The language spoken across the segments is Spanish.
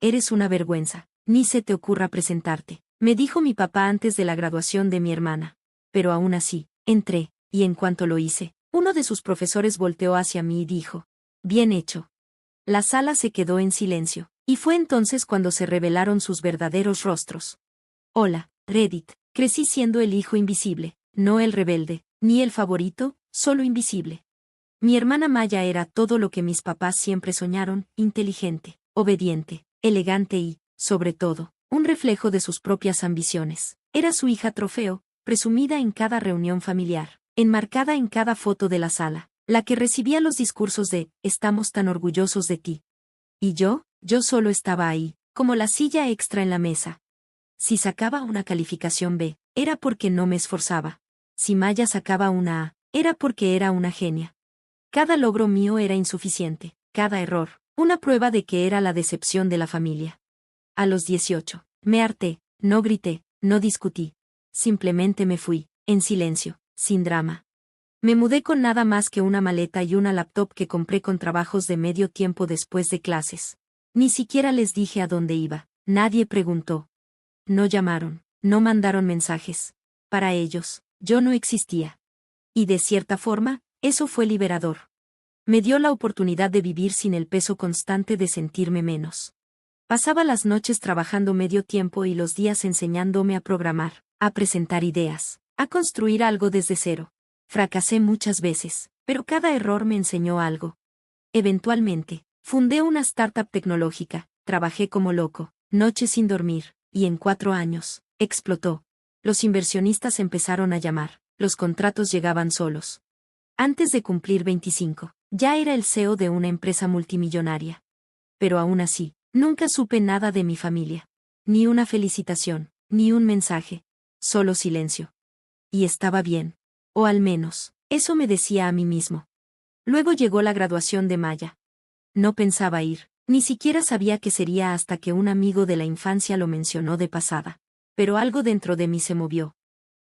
eres una vergüenza. Ni se te ocurra presentarte, me dijo mi papá antes de la graduación de mi hermana. Pero aún así, entré, y en cuanto lo hice, uno de sus profesores volteó hacia mí y dijo: bien hecho. La sala se quedó en silencio, y fue entonces cuando se revelaron sus verdaderos rostros. Hola, Reddit, crecí siendo el hijo invisible, no el rebelde, ni el favorito, solo invisible. Mi hermana Maya era todo lo que mis papás siempre soñaron: inteligente, obediente, elegante y, sobre todo, un reflejo de sus propias ambiciones. Era su hija trofeo, presumida en cada reunión familiar, enmarcada en cada foto de la sala, la que recibía los discursos de «estamos tan orgullosos de ti». Y yo solo estaba ahí, como la silla extra en la mesa. Si sacaba una calificación B, era porque no me esforzaba. Si Maya sacaba una A, era porque era una genia. Cada logro mío era insuficiente, cada error, una prueba de que era la decepción de la familia. A los 18, me harté, no grité, no discutí. Simplemente me fui, en silencio, sin drama. Me mudé con nada más que una maleta y una laptop que compré con trabajos de medio tiempo después de clases. Ni siquiera les dije a dónde iba, nadie preguntó. No llamaron, no mandaron mensajes. Para ellos, yo no existía. Y de cierta forma, eso fue liberador. Me dio la oportunidad de vivir sin el peso constante de sentirme menos. Pasaba las noches trabajando medio tiempo y los días enseñándome a programar, a presentar ideas, a construir algo desde cero. Fracasé muchas veces, pero cada error me enseñó algo. Eventualmente, fundé una startup tecnológica, trabajé como loco, noches sin dormir, y en 4 años, explotó. Los inversionistas empezaron a llamar, los contratos llegaban solos. Antes de cumplir 25, ya era el CEO de una empresa multimillonaria. Pero aún así, nunca supe nada de mi familia. Ni una felicitación, ni un mensaje. Solo silencio. Y estaba bien. O al menos, eso me decía a mí mismo. Luego llegó la graduación de Maya. No pensaba ir, ni siquiera sabía qué sería hasta que un amigo de la infancia lo mencionó de pasada. Pero algo dentro de mí se movió.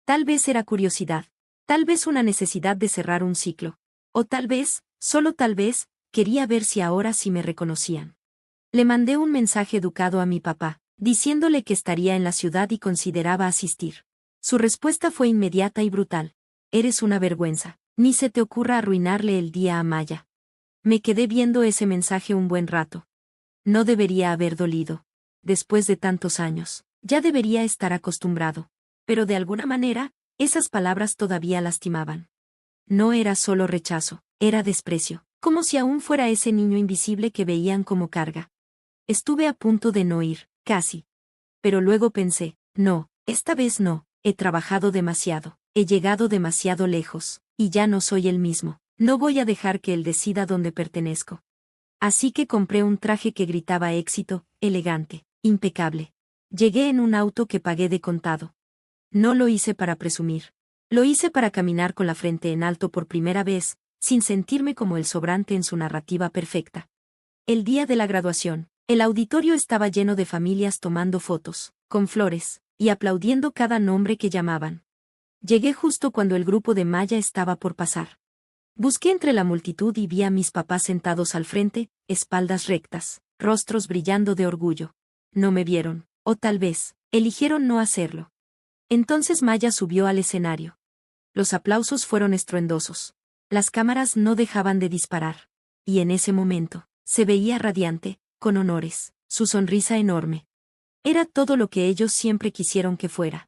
Tal vez era curiosidad. Tal vez una necesidad de cerrar un ciclo. O tal vez, solo tal vez, quería ver si ahora sí me reconocían. Le mandé un mensaje educado a mi papá, diciéndole que estaría en la ciudad y consideraba asistir. Su respuesta fue inmediata y brutal. Eres una vergüenza, ni se te ocurra arruinarle el día a Maya. Me quedé viendo ese mensaje un buen rato. No debería haber dolido. Después de tantos años, ya debería estar acostumbrado. Pero de alguna manera, esas palabras todavía lastimaban. No era solo rechazo, era desprecio, como si aún fuera ese niño invisible que veían como carga. Estuve a punto de no ir, casi. Pero luego pensé, no, esta vez no, he trabajado demasiado, he llegado demasiado lejos, y ya no soy el mismo, no voy a dejar que él decida dónde pertenezco. Así que compré un traje que gritaba éxito, elegante, impecable. Llegué en un auto que pagué de contado. No lo hice para presumir. Lo hice para caminar con la frente en alto por primera vez, sin sentirme como el sobrante en su narrativa perfecta. El día de la graduación, el auditorio estaba lleno de familias tomando fotos, con flores, y aplaudiendo cada nombre que llamaban. Llegué justo cuando el grupo de Maya estaba por pasar. Busqué entre la multitud y vi a mis papás sentados al frente, espaldas rectas, rostros brillando de orgullo. No me vieron, o tal vez, eligieron no hacerlo. Entonces Maya subió al escenario. Los aplausos fueron estruendosos. Las cámaras no dejaban de disparar. Y en ese momento, se veía radiante, con honores, su sonrisa enorme. Era todo lo que ellos siempre quisieron que fuera.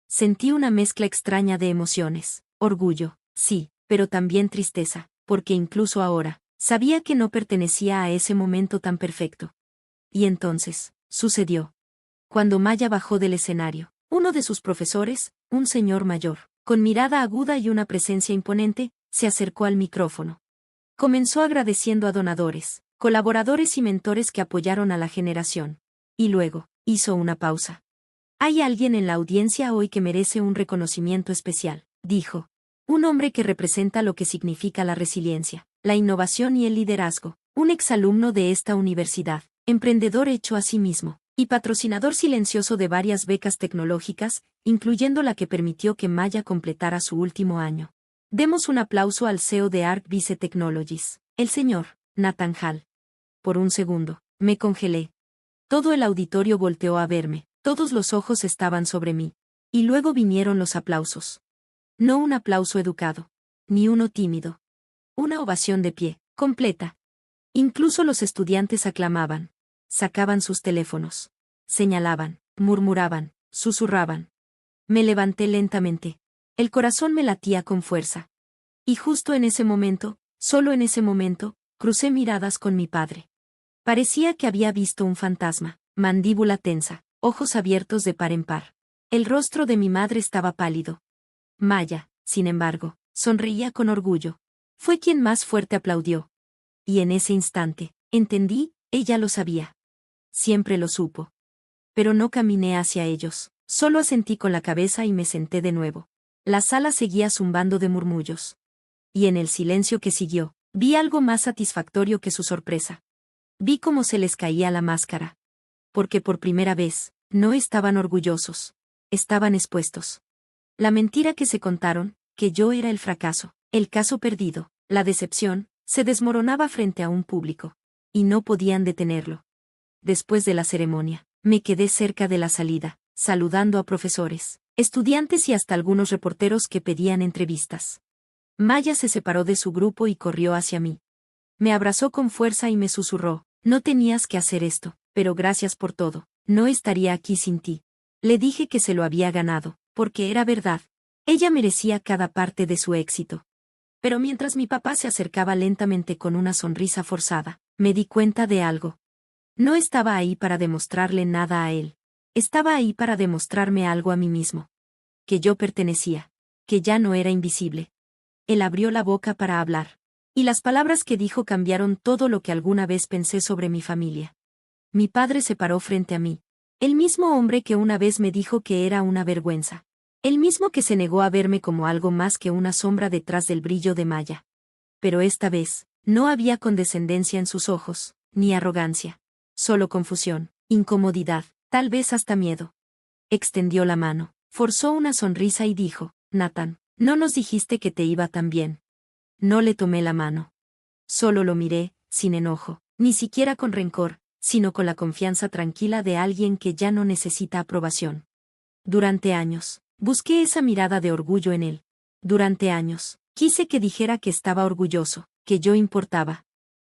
Sentí una mezcla extraña de emociones, orgullo, sí, pero también tristeza, porque incluso ahora, sabía que no pertenecía a ese momento tan perfecto. Y entonces, sucedió. Cuando Maya bajó del escenario, uno de sus profesores, un señor mayor, con mirada aguda y una presencia imponente, se acercó al micrófono. Comenzó agradeciendo a donadores, colaboradores y mentores que apoyaron a la generación. Y luego, hizo una pausa. Hay alguien en la audiencia hoy que merece un reconocimiento especial, dijo. Un hombre que representa lo que significa la resiliencia, la innovación y el liderazgo, un exalumno de esta universidad, emprendedor hecho a sí mismo, y patrocinador silencioso de varias becas tecnológicas, incluyendo la que permitió que Maya completara su último año. Demos un aplauso al CEO de ArcVice Technologies, el señor Nathan Hall. Por un segundo, me congelé. Todo el auditorio volteó a verme, todos los ojos estaban sobre mí. Y luego vinieron los aplausos. No un aplauso educado, ni uno tímido. Una ovación de pie, completa. Incluso los estudiantes aclamaban. Sacaban sus teléfonos. Señalaban, murmuraban, susurraban. Me levanté lentamente. El corazón me latía con fuerza. Y justo en ese momento, solo en ese momento, crucé miradas con mi padre. Parecía que había visto un fantasma, mandíbula tensa, ojos abiertos de par en par. El rostro de mi madre estaba pálido. Maya, sin embargo, sonreía con orgullo. Fue quien más fuerte aplaudió. Y en ese instante, entendí, ella lo sabía. Siempre lo supo. Pero no caminé hacia ellos, solo asentí con la cabeza y me senté de nuevo. La sala seguía zumbando de murmullos. Y en el silencio que siguió, vi algo más satisfactorio que su sorpresa. Vi cómo se les caía la máscara. Porque por primera vez, no estaban orgullosos. Estaban expuestos. La mentira que se contaron, que yo era el fracaso, el caso perdido, la decepción, se desmoronaba frente a un público. Y no podían detenerlo. Después de la ceremonia, me quedé cerca de la salida, saludando a profesores, estudiantes y hasta algunos reporteros que pedían entrevistas. Maya se separó de su grupo y corrió hacia mí. Me abrazó con fuerza y me susurró, no tenías que hacer esto, pero gracias por todo, no estaría aquí sin ti. Le dije que se lo había ganado, porque era verdad. Ella merecía cada parte de su éxito. Pero mientras mi papá se acercaba lentamente con una sonrisa forzada, me di cuenta de algo. No estaba ahí para demostrarle nada a él. Estaba ahí para demostrarme algo a mí mismo. Que yo pertenecía. Que ya no era invisible. Él abrió la boca para hablar. Y las palabras que dijo cambiaron todo lo que alguna vez pensé sobre mi familia. Mi padre se paró frente a mí. El mismo hombre que una vez me dijo que era una vergüenza. El mismo que se negó a verme como algo más que una sombra detrás del brillo de Maya. Pero esta vez, no había condescendencia en sus ojos, ni arrogancia. Solo confusión, incomodidad, tal vez hasta miedo. Extendió la mano, forzó una sonrisa y dijo, Nathan, no nos dijiste que te iba tan bien. No le tomé la mano. Solo lo miré, sin enojo, ni siquiera con rencor, sino con la confianza tranquila de alguien que ya no necesita aprobación. Durante años, busqué esa mirada de orgullo en él. Durante años, quise que dijera que estaba orgulloso, que yo importaba.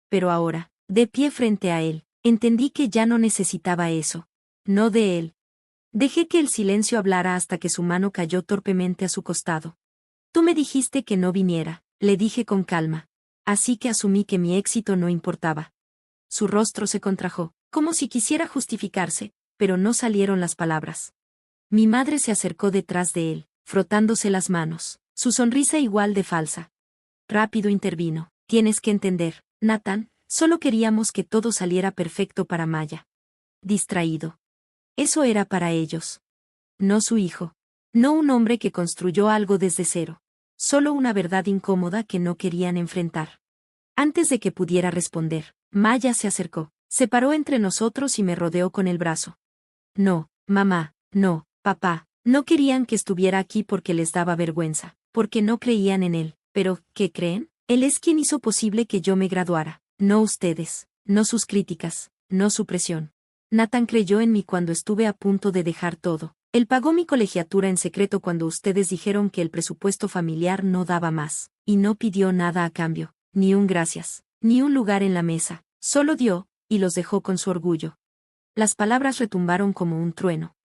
Pero ahora, de pie frente a él, entendí que ya no necesitaba eso. No de él. Dejé que el silencio hablara hasta que su mano cayó torpemente a su costado. Tú me dijiste que no viniera, le dije con calma. Así que asumí que mi éxito no importaba. Su rostro se contrajo, como si quisiera justificarse, pero no salieron las palabras. Mi madre se acercó detrás de él, frotándose las manos, su sonrisa igual de falsa. Rápido intervino, tienes que entender, Nathan, solo queríamos que todo saliera perfecto para Maya. Distraído. Eso era para ellos. No su hijo. No un hombre que construyó algo desde cero. Solo una verdad incómoda que no querían enfrentar. Antes de que pudiera responder, Maya se acercó, se paró entre nosotros y me rodeó con el brazo. No, mamá, no, papá, no querían que estuviera aquí porque les daba vergüenza, porque no creían en él, pero, ¿qué creen? Él es quien hizo posible que yo me graduara, no ustedes, no sus críticas, no su presión. Nathan creyó en mí cuando estuve a punto de dejar todo. Él pagó mi colegiatura en secreto cuando ustedes dijeron que el presupuesto familiar no daba más, y no pidió nada a cambio, ni un gracias, ni un lugar en la mesa, solo dio, y los dejó con su orgullo. Las palabras retumbaron como un trueno.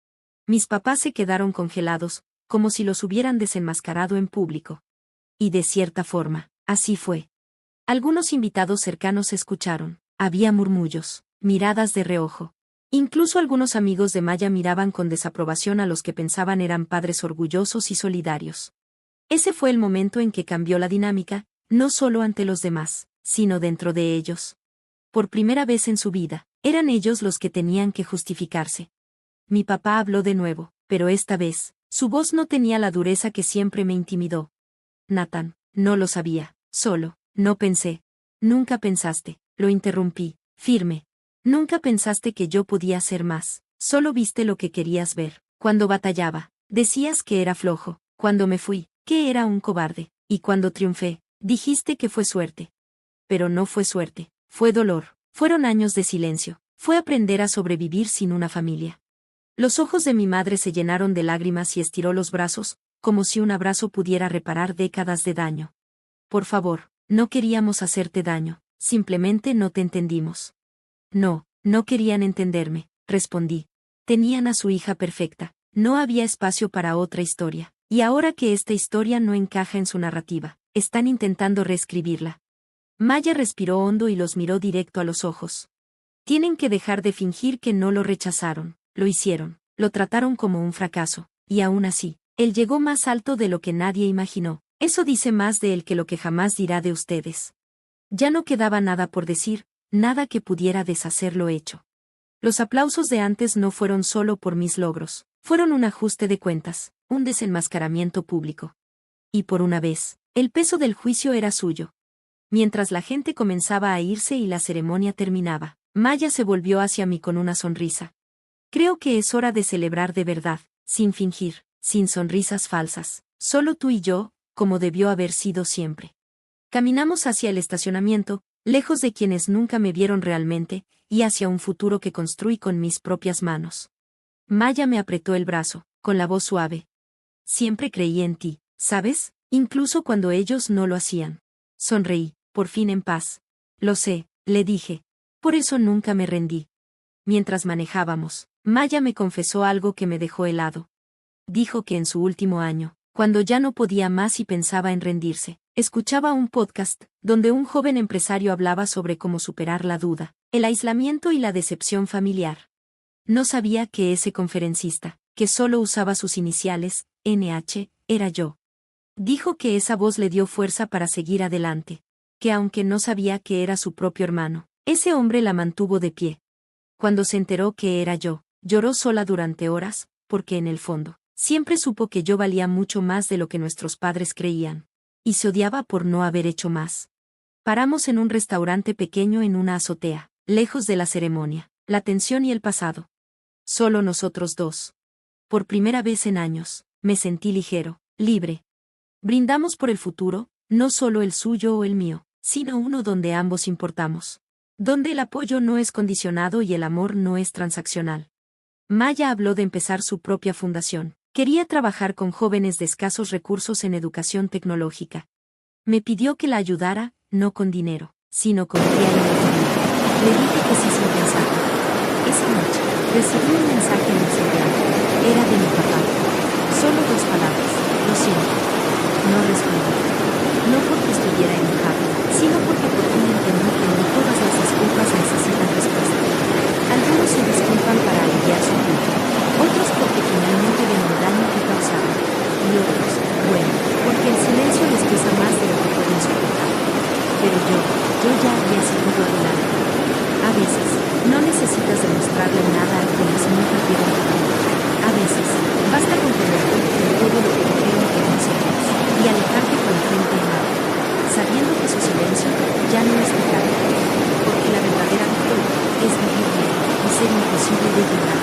Mis papás se quedaron congelados, como si los hubieran desenmascarado en público. Y de cierta forma, así fue. Algunos invitados cercanos escucharon, había murmullos, miradas de reojo. Incluso algunos amigos de Maya miraban con desaprobación a los que pensaban eran padres orgullosos y solidarios. Ese fue el momento en que cambió la dinámica, no solo ante los demás, sino dentro de ellos. Por primera vez en su vida, eran ellos los que tenían que justificarse. Mi papá habló de nuevo, pero esta vez, su voz no tenía la dureza que siempre me intimidó. Nathan, no lo sabía, solo, no pensé. Nunca pensaste, lo interrumpí, firme. Nunca pensaste que yo podía hacer más, solo viste lo que querías ver. Cuando batallaba, decías que era flojo, cuando me fui, que era un cobarde, y cuando triunfé, dijiste que fue suerte. Pero no fue suerte, fue dolor, fueron años de silencio, fue aprender a sobrevivir sin una familia. Los ojos de mi madre se llenaron de lágrimas y estiró los brazos, como si un abrazo pudiera reparar décadas de daño. Por favor, no queríamos hacerte daño, simplemente no te entendimos. No, no querían entenderme, respondí. Tenían a su hija perfecta, no había espacio para otra historia, y ahora que esta historia no encaja en su narrativa, están intentando reescribirla. Maya respiró hondo y los miró directo a los ojos. Tienen que dejar de fingir que no lo rechazaron, lo hicieron, lo trataron como un fracaso, y aún así, él llegó más alto de lo que nadie imaginó. Eso dice más de él que lo que jamás dirá de ustedes. Ya no quedaba nada por decir, nada que pudiera deshacer lo hecho. Los aplausos de antes no fueron solo por mis logros, fueron un ajuste de cuentas, un desenmascaramiento público. Y por una vez, el peso del juicio era suyo. Mientras la gente comenzaba a irse y la ceremonia terminaba, Maya se volvió hacia mí con una sonrisa. Creo que es hora de celebrar de verdad, sin fingir, sin sonrisas falsas, solo tú y yo, como debió haber sido siempre. Caminamos hacia el estacionamiento, lejos de quienes nunca me vieron realmente, y hacia un futuro que construí con mis propias manos. Maya me apretó el brazo, con la voz suave. Siempre creí en ti, ¿sabes? Incluso cuando ellos no lo hacían. Sonreí, por fin en paz. Lo sé, le dije. Por eso nunca me rendí. Mientras manejábamos, Maya me confesó algo que me dejó helado. Dijo que en su último año, cuando ya no podía más y pensaba en rendirse, escuchaba un podcast, donde un joven empresario hablaba sobre cómo superar la duda, el aislamiento y la decepción familiar. No sabía que ese conferencista, que solo usaba sus iniciales, NH, era yo. Dijo que esa voz le dio fuerza para seguir adelante, que aunque no sabía que era su propio hermano, ese hombre la mantuvo de pie. Cuando se enteró que era yo, lloró sola durante horas, porque en el fondo, siempre supo que yo valía mucho más de lo que nuestros padres creían. Y se odiaba por no haber hecho más. Paramos en un restaurante pequeño en una azotea, lejos de la ceremonia, la tensión y el pasado. Solo nosotros dos. Por primera vez en años, me sentí ligero, libre. Brindamos por el futuro, no solo el suyo o el mío, sino uno donde ambos importamos. Donde el apoyo no es condicionado y el amor no es transaccional. Maya habló de empezar su propia fundación. Quería trabajar con jóvenes de escasos recursos en educación tecnológica. Me pidió que la ayudara, no con dinero, sino con guía y mentoría. Le dije que sí sin pensar. Esa noche, recibí un mensaje en el celular. Era de mi papá. Solo 2 palabras. Lo siento. No respondí. No porque estuviera enojado, sino porque por fin entendí que no todas las disculpas necesitan respuesta. Algunos se disculpan para aliviar su culpa. Otros porque finalmente ven el daño que causaron. Y otros, bueno, porque el silencio les pesa más de lo que pueden soportar. Pero yo ya había seguido adelante. A veces, no necesitas demostrarle nada a quienes nunca quieren vivir. A veces, basta con convertirte en todo lo que dijeron que no serías, y alejarte con frente en alto, sabiendo que su silencio ya no es pecado. Porque la verdadera victoria es vivir bien y ser imposible de ignorar.